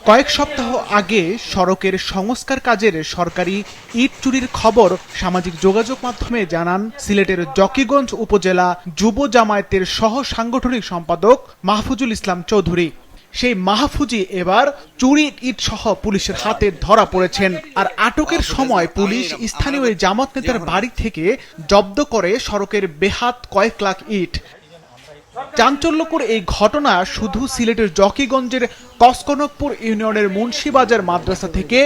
কয়েক সপ্তাহ আগে সড়কের সংস্কার কাজের সরকারি ইট চুরির খবর সামাজিক যোগাযোগ মাধ্যমে জানান সিলেটের জকিগঞ্জ উপজেলা যুব জামায়াতের সহ সাংগঠনিক সম্পাদক মাহফুজুল ইসলাম চৌধুরী। সেই মাহফুজি এবার চুরি ইট সহ পুলিশের হাতে ধরা পড়েছেন। আর আটকের সময় পুলিশ স্থানীয় জামাত নেতার বাড়ি থেকে জব্দ করে সড়কের বেহাত কয়েক লাখ ইট। চাঞ্চল্যকর এই ঘটনা শুধু সিলেটের জকিগঞ্জের কসকনকপুর ইউনিয়নের মুন্সিবাজার মাদ্রাসা থেকে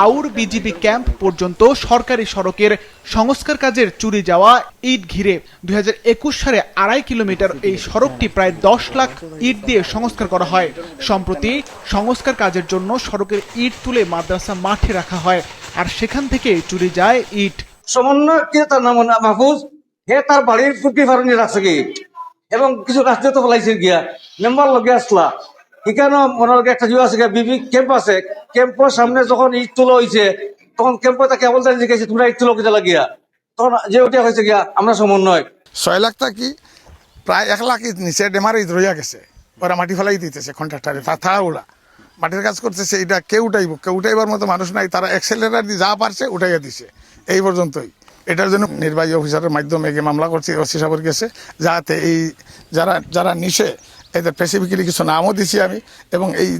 আউর বিজিবি ক্যাম্প পর্যন্ত সরকারি সড়কের সংস্কার কাজের চুরি যাওয়া ইট ঘিরে 2021 সালে 2.5 কিলোমিটার এই সড়কটি প্রায় 10 লাখ ইট দিয়ে সংস্কার করা হয়। সম্প্রতি সংস্কার কাজের জন্য সড়কের ইট তুলে মাদ্রাসা মাঠে রাখা হয়, আর সেখান থেকে চুরি যায় ইট। সমন্বয় কে তার নাম মাহফুজ, হে তার বাড়ির ফুটি ফারুনি রাখছে ইট এবং কিছু রাস্তা তো ফেলাইছে গিয়া মেম্বার লগে আসলা এখানে মনে লগে একটা জিও আছে বিবি ক্যাম্প আছে। ক্যাম্পের সামনে যখন ইট তুলো হয়েছে তখন ক্যাম্পে তাকে কেবল জিজ্ঞাসা তোমরা ইট তুলো কেটে লাগিয়া, তখন যে ওটা হয়েছে গিয়া আমরা সমন্বয় 6 লাখ টাকি প্রায় 1 লাখ ইট নিচে ডেমার ইট রইয়া গেছে, ওরা মাটি ফেলাই দিতেছে কন্ট্রাক্টারে থা ওরা মাটির কাজ করতেছে। এটা কেউ উঠাইবার মতো মানুষ নাই, তারা এক্সেলেটার দিয়ে যা পারছে উঠাইয়া দিছে এই পর্যন্তই। এটার জন্য নির্বাহী অফিসারের মাধ্যমে মামলা করছি ওসি সাহেবের কাছে, যাতে এই যারা নিশে এদের স্পেসিফিক্যালি কিছু নামও দিছি আমি, এবং এই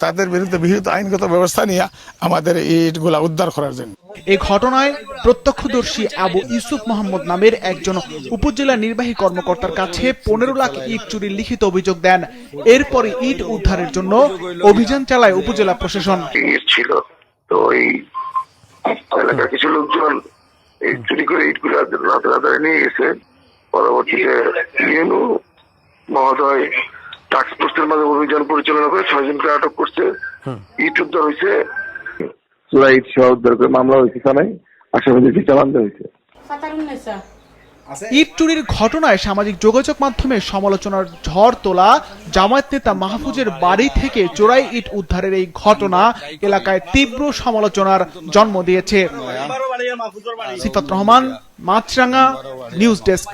তাদের বিরুদ্ধে বিহিত আইনগত ব্যবস্থা নিয়ে আমাদের ইটগুলা উদ্ধার করার জন্য। এই ঘটনায় প্রত্যক্ষদর্শী আবু ইউসুফ মোহাম্মদ নামের একজন উপজেলা নির্বাহী কর্মকর্তার কাছে 15 লাখ ইট চুরির লিখিত অভিযোগ দেন। এরপরে ইট উদ্ধারের জন্য অভিযান চালায় উপজেলা প্রশাসন। ছিল তো এই এলাকার কিছু লোকজন এই চুরি করে ইটগুলো রাতে নিয়ে গেছে। পরবর্তীতে ইউনু মহোদয় টাস্ক ফোর্সের মাঝে অভিযান পরিচালনা করে 6 জনকে আটক করছে। ইট উদ্ধার হয়েছে, ইট সহ উদ্ধার করে মামলা হয়েছে, থানায় আসামিদেরকে চালান দেওয়া হয়েছে। ইট চুরির ঘটনায় সামাজিক যোগাযোগ মাধ্যমে সমালোচনার ঝড় তোলা জামায়াত নেতা মাহফুজের বাড়ি থেকে চোরাই ইট উদ্ধারের এই ঘটনা এলাকায় তীব্র সমালোচনার জন্ম দিয়েছে। সিফাত রহমান, মাছরাঙ্গা, নিউজ ডেস্ক।